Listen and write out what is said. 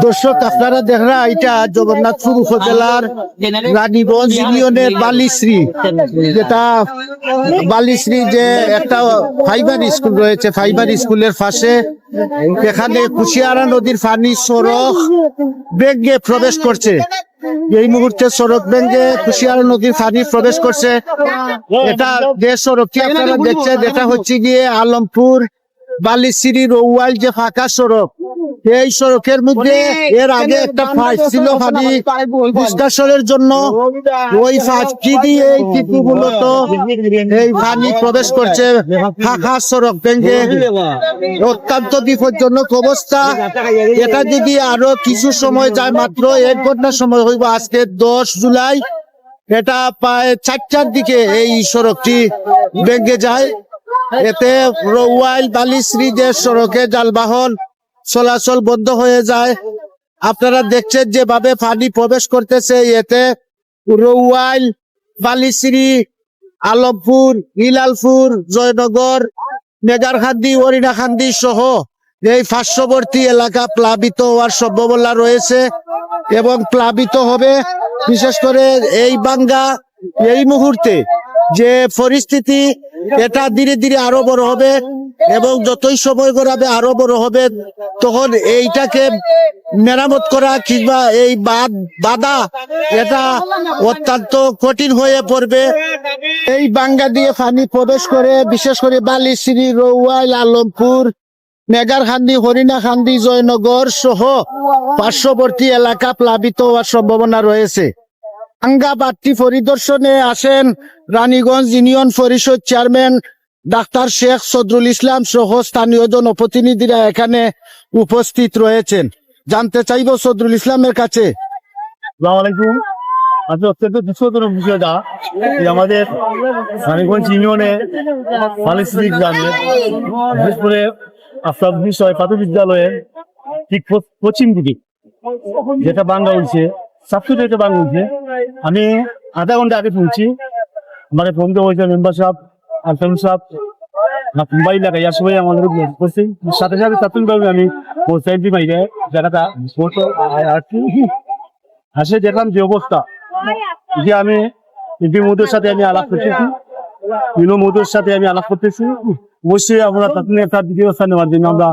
দর্শক আপনারা দেখরা এটা জগন্নাথপুর উপজেলার রানীগঞ্জ ইউনিয়নের বালিশ্রী, যেটা বালিশ্রী যে একটা ফাইবার স্কুল রয়েছে, ফাইবার স্কুলের পাশে এখানে কুশিয়ারা নদীর পানি সড়ক বেগে প্রবেশ করছে। এই মুহূর্তে সড়ক ভেঙে কুশিয়ারা নদীর পানি প্রবেশ করছে। এটা যে সড়কটি আপনারা দেখছেন, এটা হচ্ছে গিয়ে আলমপুর বালিশ্রী রৌয়াল যে ফাঁকা সড়ক, এই সড়কের মধ্যে এর আগে একটা ফাঁস ছিল পানি নিষ্কাশনের জন্য। ওই ফাঁসটি দিয়ে কিন্তু মূলত এই পানি প্রবেশ করছে ফাঁকা সড়ক ভেঙে। অত্যন্ত বিপজ্জনক অবস্থা। এটা যদি আরো কিছু সময় যায়, মাত্র 1 ঘন্টা সময় হইব, আজকে 10 জুলাই, এটা প্রায় 4টার দিকে এই সড়কটি ভেঙে যায়। এতে রৌয়াইল বালিশ্রী যে সড়কে যানবাহন চলাচল বন্ধ হয়ে যায়। আপনারা দেখছেন যেভাবে পানি প্রবেশ করতেছে, এতে রৌয়াইল বালিশ্রী আলমপুর হিলালপুর জয়নগর মেগারখান্দি হরিণাখান্দি সহ এই পার্শ্ববর্তী এলাকা প্লাবিত হওয়ার সম্ভাবনা রয়েছে এবং প্লাবিত হবে। বিশেষ করে এই বাঙ্গা এই মুহূর্তে যে পরিস্থিতি, এটা ধীরে ধীরে আরো বড় হবে এবং যতই সময় গড়াবে আরো বড় হবে। তখন এইটাকে মেরামত করা কিংবা এই বাধা এটা অত্যন্ত কঠিন হয়ে পড়বে। এই বাঙ্গা দিয়ে পানি প্রবেশ করে বিশেষ করে বালিশ্রী রৌয়াইল আলমপুর মেগারখান্দি হরিণাখান্দি জয়নগর সহ পার্শ্ববর্তী এলাকা প্লাবিত হওয়ার সম্ভাবনা রয়েছে। বাঙ্গা বাঁধটি পরিদর্শনে আসেন রানীগঞ্জ ইউনিয়ন পরিষদ চেয়ারম্যান ডাক্তার শেখ সদরুল ইসলাম সহ স্থানীয় জনপ্রতিনিধিরা এখানে উপস্থিত রয়েছেন। জানতে চাইব সদরুল ইসলামের কাছে। আসসালামু আলাইকুম। আজকে অত্যন্ত দুঃখজনক বিষয়টা আমাদের রানীগঞ্জ ইউনিয়নে বালিশ্রী গ্রামে, বিশেষ করে আফতাব বিষয় প্রাথমিক বিদ্যালয়ে ঠিক পশ্চিম দিকে যেটা বাঙ্গা হয়েছে, সাবসিডি এটা বাঙ্গা হয়েছে। আমি আধা ঘন্টা আগে পৌঁছি, আমার ফোন দেওয়া হয়েছে মেম্বার সাহেব আলতাম সাহেব মোবাইল লাগাই আর সবাই আমাদের সাথে সাথে তাৎক্ষণিকভাবে আমি পৌঁছাই দিই বাইরে জায়গাটা হাসে দেখলাম যে অবস্থা, যে আমি মোদের সাথে আমি আলাপ করতেছি, মোদের সাথে আমি আলাপ করতেছি। অবশ্যই আমরা তাৎক্ষণিক একটা দ্বিতীয় স্থান নেওয়ার জন্য আমরা